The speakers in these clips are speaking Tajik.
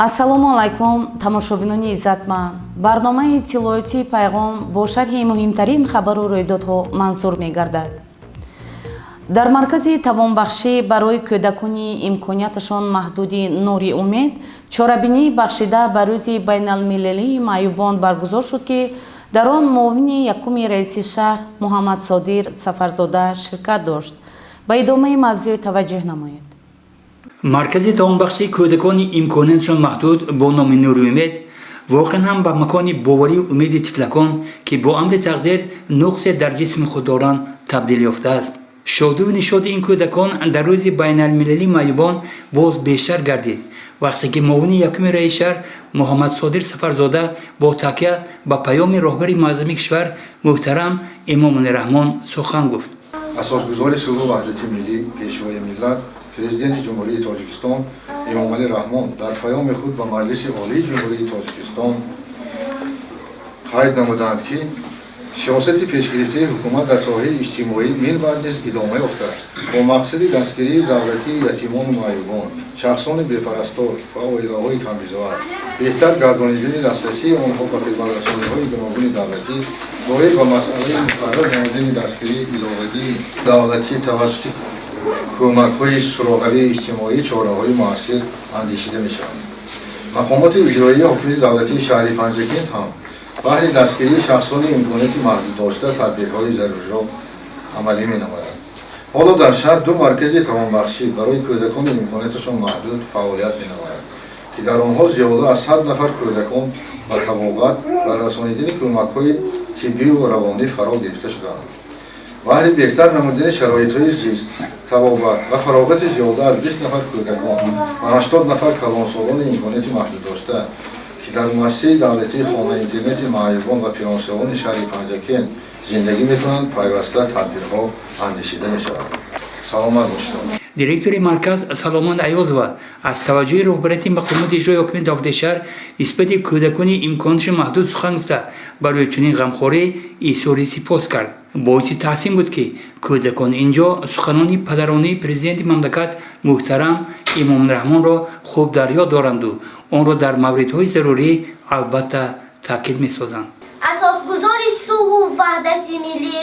ассалому алайкум тамошобинони иззатманд. барномаи иттилоёти пайғом бо шарҳи муҳимтарин хабару рӯйдодҳо манзур мегардад. дар маркази тавонбахшӣ барои кӯдакони имконияташон маҳдуди нури умед чорабинии бахшида ба рӯзи байналмилалии маъюбон баргузор шуд ки дар он муовини якуми раиси шаҳр муҳаммад содир сафарзода ширкат дошт. ба идомаи мавзӯъ таваҷҷӯҳ намоед. маркази тавонбахшии кӯдакони имкониятшон маҳдуд бо номи нури умед воқеан ҳам ба макони боварии умеди тифлакон ки бо амри тақдир нуқсе дар ҷисми худ доранд табдил ёфтааст. шоду нишоди ин кӯдакон дар рӯзи байналмилалии маъюбон боз бештар гардид вақте ки муовини якуми раиси шаҳр муҳаммад содир сафарзода бо такя ба паёми роҳбари муаззами кишвар муҳтарам имомули раҳмон сухан гуфт. асосгузори сулҳу ваҳдати миллӣ пешвои миллат президенти ҷумҳурии тоҷикистон имомалӣ раҳмон дар паёми худ ба маҷлиси олии ҷумҳурии тоҷикистон қайд намуданд ки сиёсати пешгирифтаи ҳукумат дар соҳаи иҷтимоӣ минбаъд низ идома ёфтааст бо мақсади дастгирии давлатии ятимону маъюбон шахсони бепарастор ва оилаҳои камбизоат беҳтар гардонидани дастрасии онҳо ба хидматрасониҳои гуногуни давлатӣ доир ба масъалаи муқаррар намудани дастгирии иловагии давлатӣ тавассути кӯмакҳои суроғавии иҷтимоӣ чораҳои муассир андешида мешавад. мақомоти иҷроии ҳокимияти давлатии шаҳри панҷакент ҳам баҳри дастгирии шахсони имконияти маҳдуд дошта тадбирҳои заруриро амалӣ менамояд. ҳоло дар шаҳр ду маркази тавонбахшӣ барои кӯдакони имконияташон маҳдуд фаъолият менамояд ки дар онҳо зиёда аз 100 нафар кӯдакон ба табобат ва расонидани кӯмакҳои тиббию равонӣ фаро гирифта шудаанд. баҳри беҳтар намудани шароитҳои зист табобат ва фароғати зиёда аз 20 нафар кӯдакон ва 80 нафар калонсолони имконияти маҳдуд дошта ки дар муассисаи давлатии хона интернети маъюбон ва пирonsиёни шаҳри панҷакент зиндагӣ мекунанд пайваста тадбирҳо андешида мешавад. саломат бошед. директори марказ саломат аёзова аз таваҷҷӯҳи роҳбарияти мақомоти иҷрои ҳокимияти давлати шаҳр нисбати кӯдакони имконияшон маҳдуд сухан гуфта барои чунин ғамхорӣ изҳори сипос кард. боиси таҳсин буд ки кӯдакони инҷо суханони падаронии президенти мамлакат муҳтарам имомраҳмонро хуб дар ёд доранду онро дар мавридҳои зарурӣ албатта таъкид месозанд. асосгузори сулҳу ваҳдати миллӣ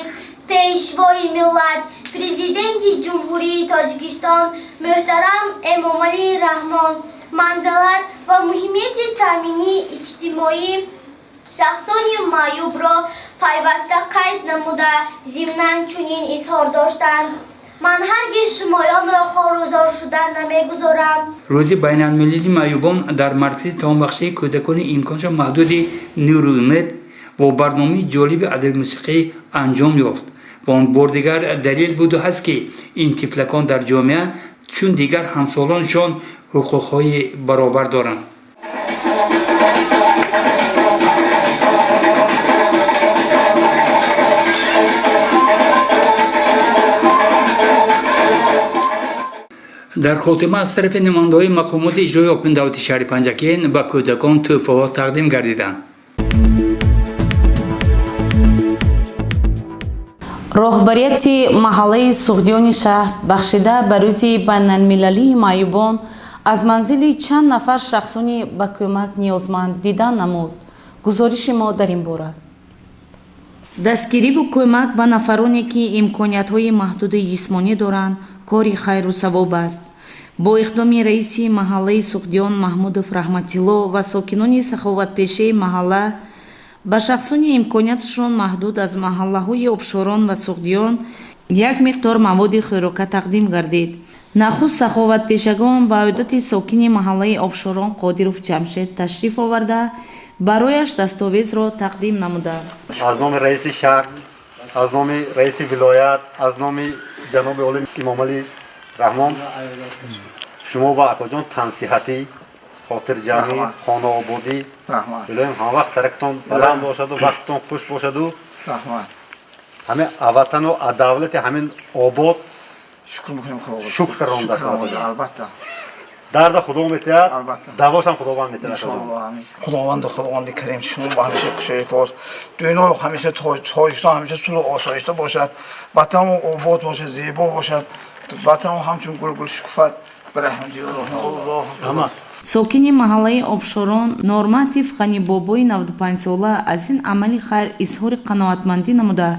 пешвои миллат президенти ҷумҳурии тоҷикистон муҳтарам эмомалии раҳмон манзалат ва муҳимияти таъминии иҷтимоӣ шахсони маъюбро пайваста қайд намуда зимнан чунин изҳор доштанд: ман ҳаргиз шумоёнро хорузор шуда намегузорам. рӯзи байналмилалии маъюбон дар маркази тавонбахшии кӯдакони имконшон маҳдуди нури умед бо барномаи ҷолиби адаби мусиқӣ анҷом ёфт ва он бор дигар далел буду ҳаст ки ин тифлакон дар ҷомеа чун дигар ҳамсолоншон ҳуқуқҳои баробар доранд. дар хотима аз тарафи намояндаҳои мақомоти иҷроии ҳокимияти давлати шаҳри панҷакент ба кӯдакон тӯҳфаҳо тақдим гардиданд. роҳбарияти маҳаллаи суғдиёни шаҳр бахшида ба рӯзи байналмилалии маъюбон аз манзили чанд нафар шахсони ба кӯмак ниёзманд дидан намуд. гузориши мо дар ин бора. дастгириву кӯмак ба нафароне ки имкониятҳои маҳдуди ҷисмонӣ доранд кори хайру савоб аст. бо иқдоми раиси маҳаллаи суғдиён маҳмудов раҳматилло ва сокинони саховатпешаи маҳалла ба шахсони имконияташон маҳдуд аз маҳаллаҳои обшорон ва суғдиён як миқдор маводи хӯрока тақдим гардид. нахуст саховатпешагон ба одати сокини маҳаллаи обшорон қодиров ҷамшед ташриф оварда барояш дастовезро тақдим намуданд. аз номи раиси шаҳр, аз номи раиси вилоят, аз номи ҷаноби оли имомалӣ раҳмон шумо ва акоҷон тансиҳатӣ хотирҷамӣ хонаободӣ илоҳим ҳамавақт сарактон баланд бошаду вақттон хуш бошаду ҳамин аватану адавлати ҳамин обод шукрон дарда худо метиҳад давошам худованд метиҳад. худованди карим шумо ба ҳамеша кушои кор дуниё ҳамеша тоҷикистон ҳамеша сулҳу осоишта бошад, ватану обод бошад, зебо бошад, ватану ҳамчун гулгул шукуфат. сокини маҳаллаи обшорон норматив ғанибобои 95 сола аз ин амали хайр изҳори қаноатмандӣ намуда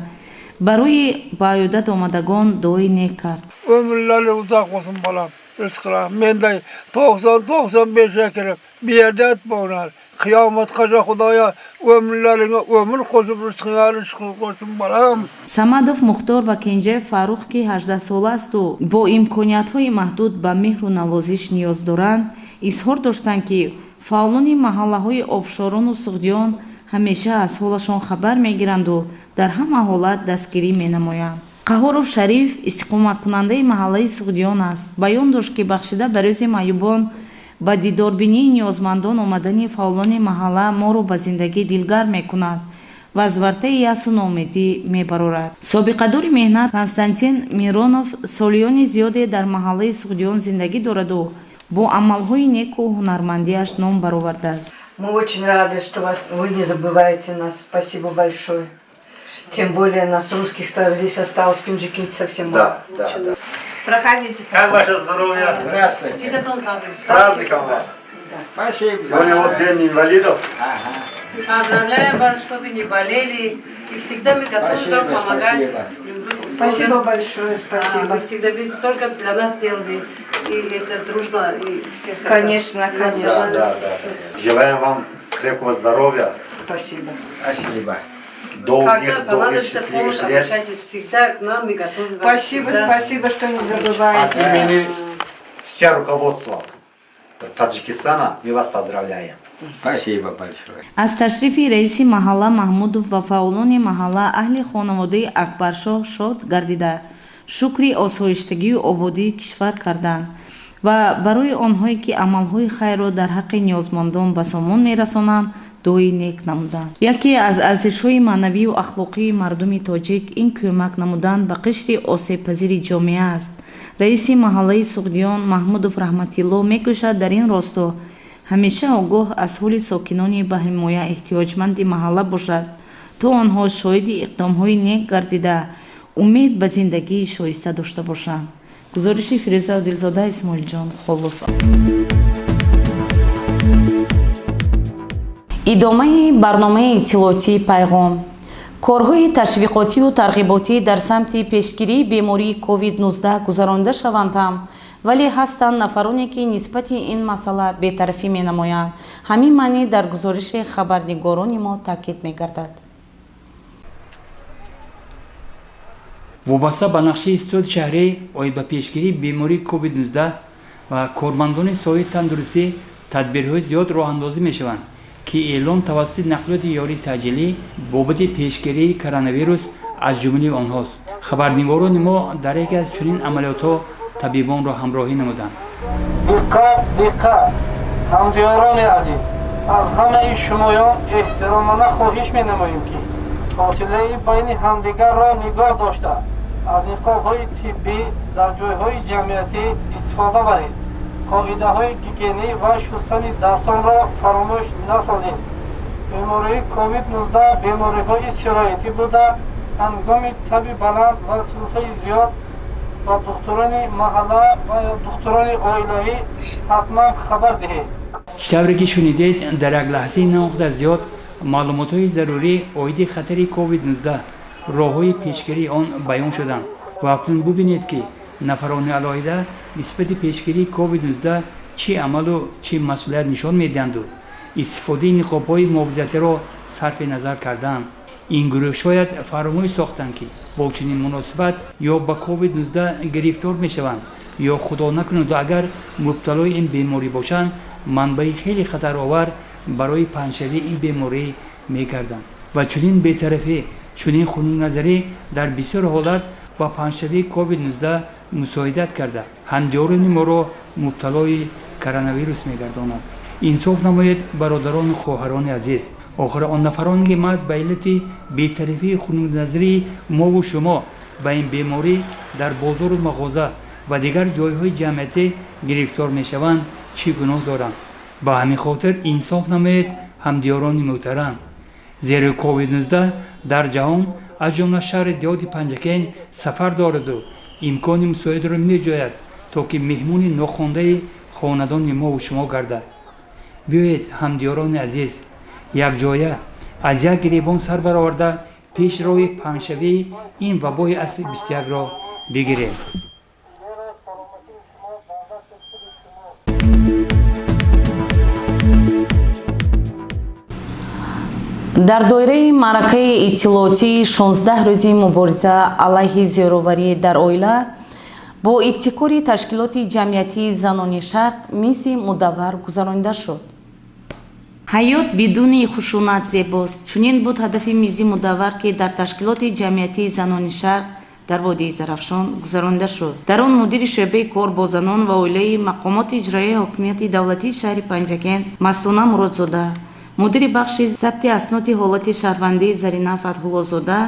барои ба оёдат омадагон дуои нек кард. Ömürleri uzak olsun balam. Rızkılar. Ben de 90-95 ekirim. Bir yerde etme onlar. Kıyamet kaca Hudaya ömürlerine ömür koşup rızkı koşsun balam. Самадов Мухтор ва Кенҷаев Фаррух ки 18 сола асту бо имкониятҳои маҳдуд ба меҳру навозиш ниёз доранд, изҳор доштанд ки фаъолони маҳаллаҳои обшорону суғдиён ҳамеша аз ҳолашон хабар мегиранду дар ҳама ҳолат дастгирӣ менамоянд. Қаҳоров Шариф истиқоматкунандаи маҳаллаи суғдиён аст. Баён дошт ки бахшида ба рӯзи маъюбон ба дидорбинии ниёзмандон омадани фаъолони маҳалла моро ба зиндагӣ дилгар мекунад ва аз вартаи ясу ноумедӣ мебарорад. Собиқадори меҳнат Константин Миронов солиёни зиёде дар маҳаллаи суғдиён зиндагӣ дораду бо амалҳои неку ҳунармандиаш ном баровардааст. Мы очень рады, что вы не забываете нас. Спасибо большое. Тем более нас русских-то здесь осталось, пинджикинти совсем мало. Да. Проходите. Как ваше здоровье? Здравствуйте. С праздником вас. Спасибо. Сегодня вот День инвалидов. Поздравляем вас, чтобы не болели. И всегда мы готовы вам помогать. Спасибо большое, спасибо. Вы всегда ведь столько для нас сделали. И это дружба, и всех. Конечно, конечно. Да. Желаем вам крепкого здоровья. Спасибо. Долгих Понадобится счастливых помощь, лет. обращайтесь всегда к нам, мы готовы вам. Спасибо, всегда. спасибо, что не От забываете. имени вся руководства Таджикистана мы вас поздравляем. Спасибо большое. аз ташрифи раиси маҳалла Маҳмудов ва фаъолони маҳалла аҳли хонаводаи Акбаршоҳ шод гардида шукри осоиштагию ободии кишвар карданд ва барои онҳое ки амалҳои хайрро дар ҳаққи ниёзмандон ба сомон мерасонанд дуои нек намуданд. Яке аз арзишҳои маънавию ахлоқии мардуми тоҷик ин кӯмак намудан ба қишри осебпазири ҷомеа аст. раиси маҳаллаи суғдиён Маҳмудов Раҳматилло мекӯшад дар ин росто ҳамеша огоҳ аз ҳоли сокинони ба ҳимоя эҳтиёҷманди маҳалла бошад, то онҳо шоҳиди иқдомҳои нек гардида умед ба зиндагии шоиста дошта бошанд. гузориши Фирӯза Одилзода, Исмоилҷон Холов. идомаи барномаи иттилоотии пайғом. корҳои ташвиқотию тарғиботӣ дар самти пешгирии бемории COVID-19 гузаронида шаванд ҳам, вале ҳастанд нафароне ки нисбати ин масъала бетарафӣ менамоянд. ҳамин маънӣ дар гузориши хабарнигорони мо таъкид мегардад. вобаста ба нақшаи истод шаҳрӣ оид ба пешгирии бемории COVID-19 ва кормандони соҳаи тандурустӣ тадбирҳои зиёд роҳандозӣ мешаванд ки эълон тавассути нақлиёти ёрии таъҷилӣ бобати пешгирии коронавирус аз ҷумлаи онҳост. хабарнигорони мо дар яке аз чунин амалиётҳо табибонро ҳамроҳӣ намуданд. диққат ҳамдиёрони азиз, аз ҳамаи шумоён эҳтиромона хоҳиш менамоем ки фосилаи байни ҳамдигарро нигоҳ дошта аз ниқобҳои тиббӣ дар ҷойҳои ҷамъиятӣ истифода баред. қоидаҳои гигиенӣ ва шустани дастонро фаромӯш насозед. бемории COVID-19 бемориҳои сироятӣ буда ҳангоми таби баланд ва сулфаи зиёд ба духтурони маҳалла ва ё духтурони оилавӣ ҳатман хабар диҳед. тавре ки шунидед, дар як лаҳзаи навохта зиёд маълумотҳои зарурӣ оиди хатари COVID-19 роҳҳои пешгирии он баён шуданд ва акнун бубинед ки нафарони алоҳида нисбати пешгирии COVID-19 чӣ амалу чӣ масъулият нишон медиҳанду истифодаи ниқобҳои муҳофизатиро сарфи назар кардаанд. ин гурӯҳ шояд фаромӯш сохтанд ки бо чунин муносибат ё ба COVID-19 гирифтор мешаванд ё худо накунад агар мубталои ин беморӣ бошанд манбаи хеле хатаровар барои паҳншавии ин беморӣ мегарданд ва чунин бетарафӣ чунин хунукназарӣ дар бисёр ҳолат ба паҳншавии COVID-19 мусоидат карда ҳамдиёрони моро мубталои коронавирус мегардонад. инсоф намоед бародарону хоҳарони азиз. охир он нафароне ки маҳз ба иллати бетарафии хунукназарии мову шумо ба ин беморӣ дар бозору мағоза ва дигар ҷойҳои ҷамъиятӣ гирифтор мешаванд чӣ гуноҳ доранд? ба ҳамин хотир инсоф намоед ҳамдиёрони муҳтарам, зеро COVID-19 дар ҷаҳон аз ҷумла шаҳри диёти Панҷакен сафар дораду имкони мусоидаро меҷояд то ки меҳмони нохондаи خاندان ما و شما گردد. بیایید همدیاران عزیز یکجایه از یک گریبان سر برآورده پیش روی پنجشنبه این وبای اصل 21 را بگیریم. дар доираи маъракаи иттилоотии 16 рӯзи мубориза алайҳи зиёроварӣ дар оила бо ибтикори ташкилоти ҷамъиятии занони шарқ мизи мудаввар гузаронида шуд. ҳаёт бидуни хушунат зебост. чунин буд ҳадафи мизи мудаввар ки дар ташкилоти ҷамъиятии занони шарқ дар водии зарафшон гузаронида шуд. дар он мудири шӯъбаи кор бо занон ва оилаи мақомоти иҷроияи ҳокимияти давлатии шаҳри Панҷакен Мастона Муродзода, мудири бахши забти асноти ҳолати шаҳрвандии Зарина Фатҳуллозода,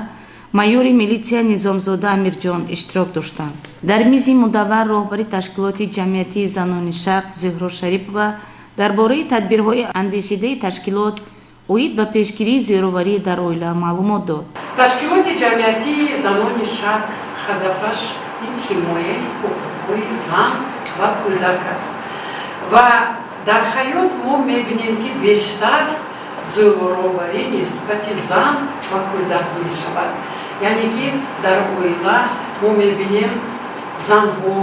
майёри милитсия Низомзода Амирҷон иштирок доштанд. дар мизи мудаввар роҳбари ташкилоти ҷамъиятии занони шарқ Зӯҳро Шарипова дар бораи тадбирҳои андешидаи ташкилот оид ба пешгирии зиёроварӣ дар оила маълумот дод. ташкилоти ҷамъиятии занони шарқ ҳадафаш ин ҳимояи ҳуқуқҳои зан ва кӯдак аст ва дар ҳаёт мо мебинем ки бештар зӯроварӣ нисбати зан ва кӯдак мешавад. яъне ки дар оила мо мебинем занҳо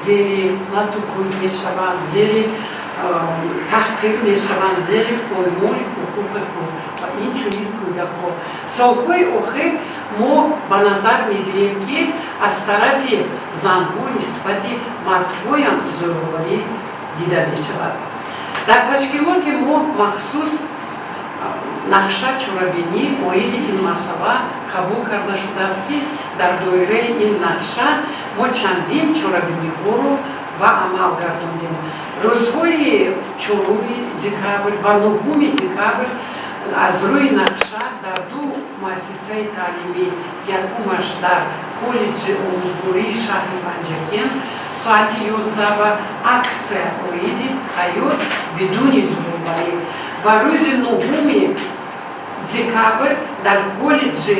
зери натукӯй мешаванд, зери таҳқир мешаванд, зери поймоли ҳуқуқиҳо ва инчунин кӯдакҳо. солҳои охир мо ба назар мегирем ки аз тарафи занҳо нисбати мардҳоям зӯроварӣ дида мешавад. дар ташкилоти мо махсус нақша чорабинӣ оиди ин масъала қабул карда шудааст ки дар доираи ин нақша мо чандин чорабиниҳоро ба амал гардондем. рӯзҳои 4 декабр ва 9 декабр аз рӯи нақша дар ду муассисаи таълимӣ, якумаш дар коллеҷи омӯзгории шаҳри Панҷакен соати 11 ва аксия оиди ҳаёт бидуни зӯроварӣ ва рӯзи 9 декабр дар коллеҷи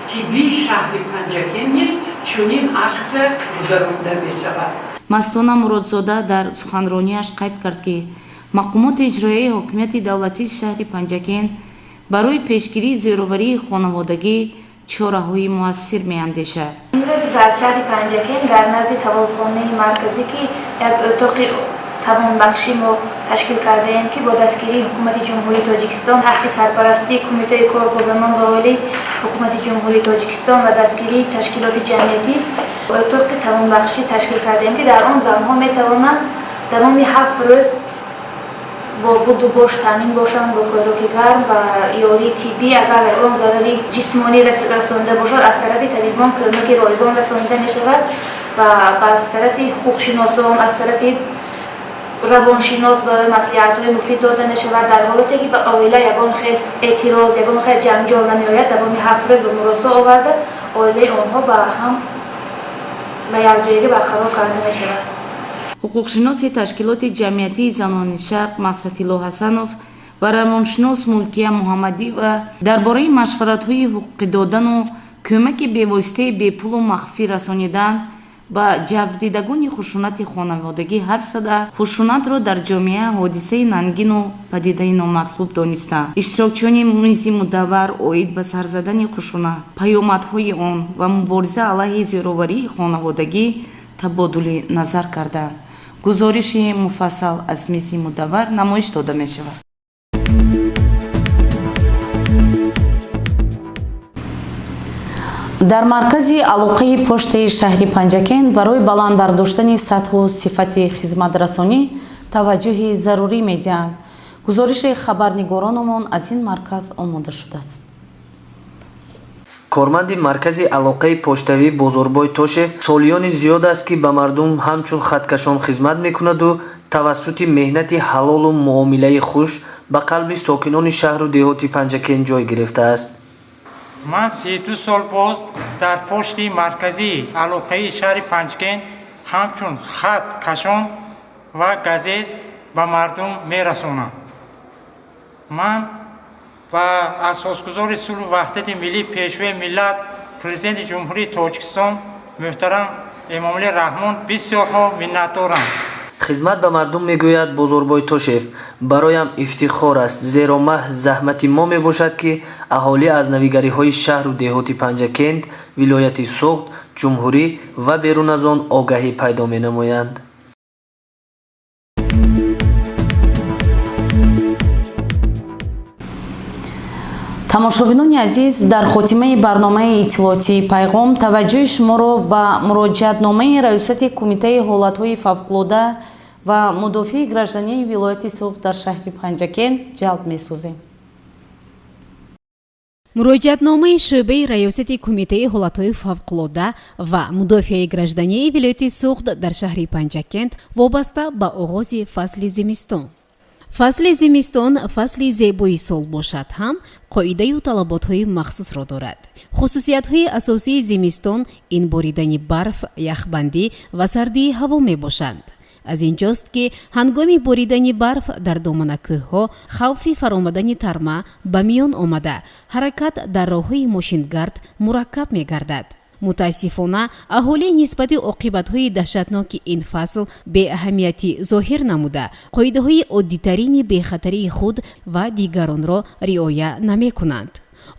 тиббии шаҳри Панҷакен низ чунин аксия гузаронида мешавад. Мастона Муродзода дар суханронияш қайд кард ки мақомоти иҷроияи ҳокимияти давлатии шаҳри Панҷакен барои пешгирии зиёроварии хонаводагӣ чораҳои муассир меандешад. имрӯз дар шаҳри Панҷакен дар назди таваллудхонаи марказӣ ки як отоқи тавонбахшӣ мо ташкил кардаем ки бо дастгирии ҳукумати ҷумҳурии Тоҷикистон таҳти сарпарастии кумитаи кор бо занон ва оилаи ҳукумати ҷумҳурии Тоҷикистон ва дастгирии ташкилоти ҷамъиятӣ отоқи тавонбахшӣ ташкил кардаем ки дар он занҳо метавонанд давоми 7 рӯз бо буду бош таъмин бошанд бо хӯроки гарм ва ёрии тиббӣ. агар ягон зарари ҷисмонӣ расонида бошад аз тарафи табибон кӯмаки ройгон расонида мешавад ва аз тарафи ҳуқуқшиносон, аз тарафи равоншинос барои маслиҳатҳои муфид дода мешавад. дар ҳолате ки ба оила ягон хел эътироз, ягон хел ҷанҷол намеояд, давоми 7 рӯз ба муросо оварда оилаи онҳо ба ҳам ба якҷоягӣ барқарор карда мешавад. ҳуқуқшиноси ташкилоти ҷамъиятии занони шарқ Мақсатилло Ҳасанов ва равоншинос Мулкия Муҳаммадӣ ва дар бораи машваратҳои ҳуқуқӣ додану кӯмаки бевоситаи бепулу махфӣ расонидан ба ҷабрдидагони хушунати хонаводагӣ ҳарф зада хушунатро дар ҷомеа ҳодисаи нангину падидаи номатлуб донистанд. иштирокчиёни мизи мудаввар оид ба сарзадани хушунат, паёмадҳои он ва мубориза алайҳи зиёроварии хонаводагӣ табодули назар карданд. гузориши муфассал аз мизи мудаввар намоиш дода мешавад. дар маркази алоқаи поштаи шаҳри Панҷакен барои баланд бардоштани сатҳу сифати хизматрасонӣ таваҷҷӯҳи зарурӣ медиҳанд. гузориши хабарнигоронамон аз ин марказ омода шудааст. корманди маркази алоқаи поштавӣ Бозорбой Тошев солиёни зиёд аст ки ба мардум ҳамчун хаткашон хизмат мекунаду тавассути меҳнати ҳалолу муомилаи хуш ба қалби сокинони шаҳру деҳоти Панҷакен ҷой гирифтааст. ман 32 сол боз дар пошти марказии алоқаи шаҳри Панҷакен ҳамчун хат кашон ва газет ба мардум мерасонам. ман ва асосгузори сулҳу ваҳдати миллӣ пешвои миллат президенти ҷумҳурии Тоҷикистон муҳтарам Эмомалӣ Раҳмон бисёрҳо миннатдорам. хизмат ба мардум мегӯяд бозорбой Тошев: бароям ифтихор аст, зеро маҳз заҳмати мо мебошад ки аҳолӣ аз навигариҳои шаҳру деҳоти Панҷакент, вилояти Суғд, ҷумҳурӣ ва берун аз он огаҳӣ пайдо менамоянд. тамошобинони азиз, дар хотимаи барномаи иттилоотии пайғом таваҷҷӯҳи шуморо ба муроҷиатномаи раёсати кумитаи ҳолатҳои фавқулода ва мудофиаи граждании вилояти Суғд дар шаҳри Панҷакент ҷалб месозем. муроҷиатномаи шӯъбаи раёсати кумитаи ҳолатҳои фавқулода ва мудофиаи граждании вилояти Суғд дар шаҳри Панҷакент вобаста ба оғози фасли зимистон. фасли зимистон фасли зебои сол бошад ҳам қоидаю талаботҳои махсусро дорад. хусусиятҳои асосии зимистон ин боридани барф, яхбандӣ ва сардии ҳаво мебошанд. аз ин ҷост ки ҳангоми боридани барф дар домана кӯҳҳо хавфи фаромадани тарма ба миён омада, ҳаракат дар роҳҳои мошингард мураккаб мегардад. мутаассифона аҳолӣ нисбати оқибатҳои таҳшатноки ин фасл беаҳамиятӣ зоҳир намуда, қоидаҳои оддитарини бехатарии худ ва дигаронро риоя намекунанд.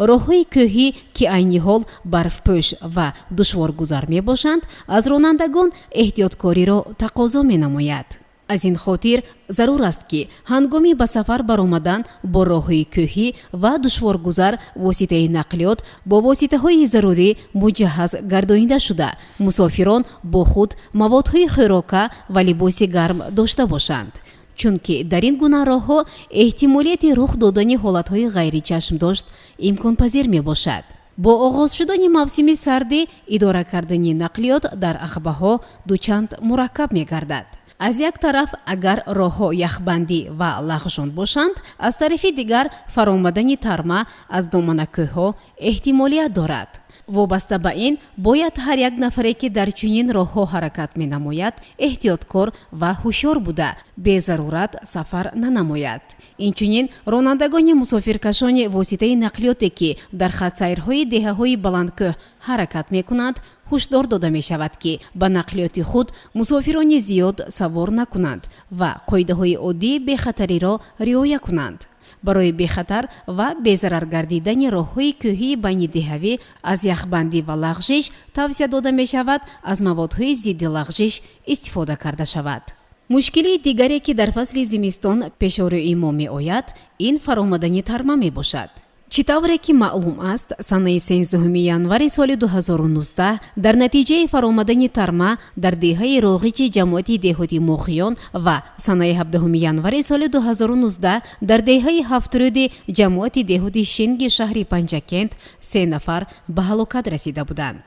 роҳҳои кӯҳӣ ки айни ҳол барфпӯш ва душворгузар мебошанд, аз ронандагон эҳтиёткориро тақозо менамояд. аз ин хотир зарур аст ки ҳангоми ба сафар баромадан бо роҳҳои кӯҳӣ ва душворгузар воситаи нақлиёт бо воситаҳои зарурӣ муҷаҳҳаз гардонида шуда, мусофирон бо худ маводҳои хӯрока ва либоси гарм дошта бошанд, чунки дар ин гуна роҳҳо эҳтимолияти рух додани ҳолатҳои ғайричашмдошт имконпазир мебошад. бо оғоз шудани мавсими сардӣ идора кардани нақлиёт дар ақбаҳо дучанд мураккаб мегардад. аз як тараф агар роҳҳо яхбандӣ ва лағжон бошанд, аз тарафи дигар фаромадани тарма аз домана кӯҳҳо эҳтимолият дорад. вобаста ба ин бояд ҳар як нафаре ки дар чунин роҳҳо ҳаракат менамояд эҳтиёткор ва ҳушёр буда безарурат сафар нанамояд. инчунин ронандагони мусофиркашони воситаи нақлиёте ки дар хатсайрҳои деҳаҳои баландкӯҳ ҳаракат мекунанд ҳушдор дода мешавад ки ба нақлиёти худ мусофирони зиёд савор накунанд ва қоидаҳои оддии бехатариро риоя кунанд. барои бехатар ва безарар гардидани роҳҳои кӯҳии байни деҳавӣ аз яхбандӣ ва лағжиш тавсия дода мешавад аз маводҳои зидди лағжиш истифода карда шавад. мушкили дигаре ки дар фасли зимистон пешорӯи мо меояд, ин фаромадани тарма мебошад. чӣ тавре ки маълум аст, санаи 13 январи соли 2019 дар натиҷаи фаромадани тарма дар деҳаи роғичи ҷамоати деҳоти Моғиён ва санаи 17 январи соли 2019 дар деҳаи Ҳафтрӯди ҷамоати деҳоти Шинги шаҳри Панҷакент 3 нафар ба ҳалокат расида буданд.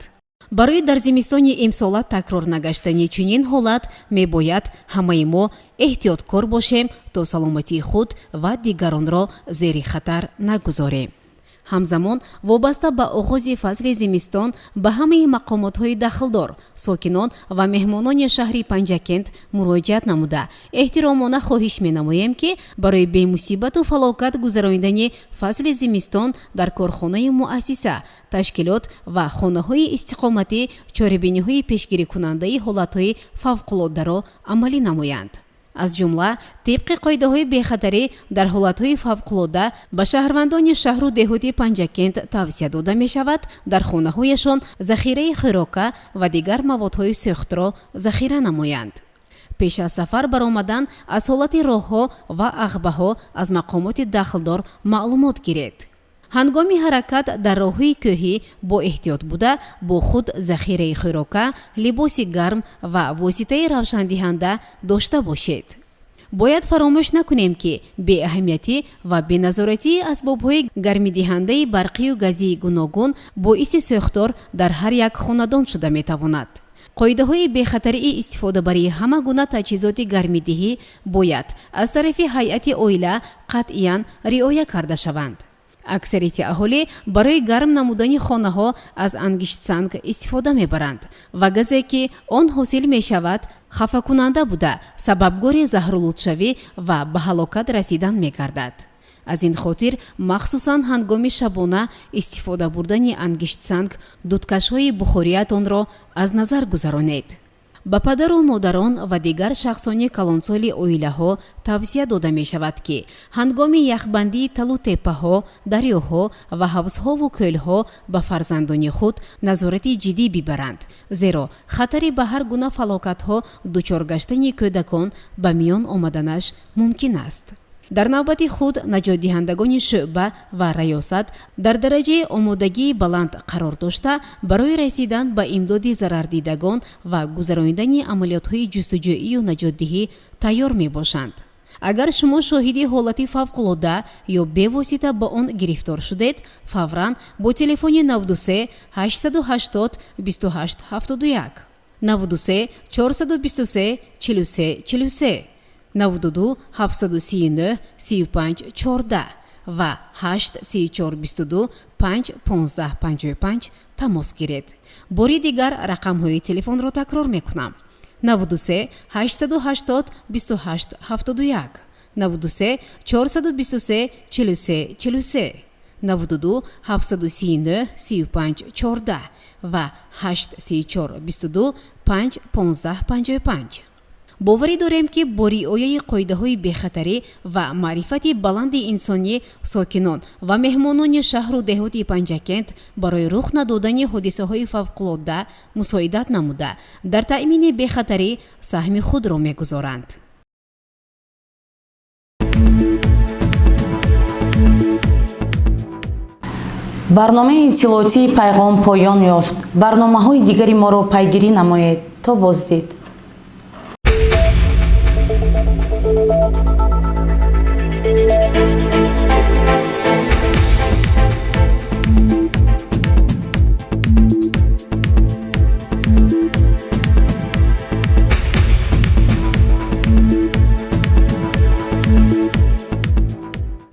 барои дар зимистони имсола такрор нагаштани чунин ҳолат мебояд ҳамаи мо эҳтиёткор бошем то саломатии худ ва дигаронро зери хатар нагузорем. ҳамзамон вобаста ба оғози фасли зимистон ба ҳамаи мақомотҳои дахлдор, сокинон ва меҳмонони шаҳри Панҷакент муроҷиат намуда эҳтиромона хоҳиш менамоем ки барои бемусибату фалокат гузаронидани фасли зимистон дар корхонаи муассиса, ташкилот ва хонаҳои истиқоматӣ чорабиниҳои пешгирикунандаи ҳолатҳои фавқулодаро амалӣ намоянд. аз ҷумла тибқи қоидаҳои бехатарӣ дар ҳолатҳои фавқулода ба шаҳрвандони шаҳру деҳоти Панҷакент тавсия дода мешавад дар хонаҳояшон захираи хӯрока ва дигар маводҳои сӯхтро захира намоянд. пеш аз сафар баромадан аз ҳолати роҳҳо ва ақбаҳо аз мақомоти дахлдор маълумот гиред. ҳангоми ҳаракат дар роҳҳои кӯҳӣ бо эҳтиёт буда бо худ захираи хӯрока, либоси гарм ва воситаи равшандиҳанда дошта бошед. бояд фаромӯш накунем ки беаҳамиятӣ ва беназоратии асбобҳои гармидиҳандаи барқию газии гуногун боиси сӯхтор дар ҳар як хонадон шуда метавонад. қоидаҳои бехатарии истифодабарии ҳама гуна таҷҳизоти гармидиҳӣ бояд аз тарафи ҳайати оила қатъиян риоя карда шаванд. аксарияти аҳолӣ барои гарм намудани хонаҳо аз ангиштсанг истифода мебаранд ва газе ки он ҳосил мешавад хафакунанда буда сабабгори заҳрулудшавӣ ва ба ҳалокат расидан мегардад. аз ин хотир махсусан ҳангоми шабона истифода бурдани ангиштсанг дудкашҳои бухориятонро аз назар гузаронед. ба падару модарон ва дигар шахсони калонсоли оилаҳо тавсия дода мешавад ки ҳангоми яхбандии талу теппаҳо, дарёҳо ва ҳавзҳову кӯлҳо ба фарзандони худ назорати ҷиддӣ бибаранд, зеро хатари ба ҳар гуна фалокатҳо дучор гаштани кӯдакон ба миён омаданаш мумкин аст. дар навбати худ наҷотдиҳандагони шуъба ва раёсат дар дараҷаи омодагии баланд қарор дошта барои расидан ба имдоди зарардидагон ва гузарондани амалиётҳои ҷустуҷӯию наҷотдиҳӣ тайёр мебошанд. агар шумо шоҳиди ҳолати фавқулода ё бевосита ба он гирифтор шудед, фавран бо телефони 93 880 28 71 93 423 43 43 92 739 35 14 ва 8 34 22 5 15 55 тамос гиред. бори дигар рақамҳои телефонро такрор мекунам. 93 880 28 71 93 423 43 43 92 739 35 14 ва 8 34 22 5 15 55. боварӣ дорем ки бо риояи қоидаҳои бехатарӣ ва маърифати баланди инсонӣ сокинон ва меҳмонони шаҳру деҳоти Панҷакент барои рух надодани ҳодисаҳои фавқулодда мусоидат намуда дар таъмини бехатарӣ саҳми худро мегузоранд. барномаи инсилотии пайғом поён ёфт. барномаҳои дигари моро пайгирӣ намоед. то боздид.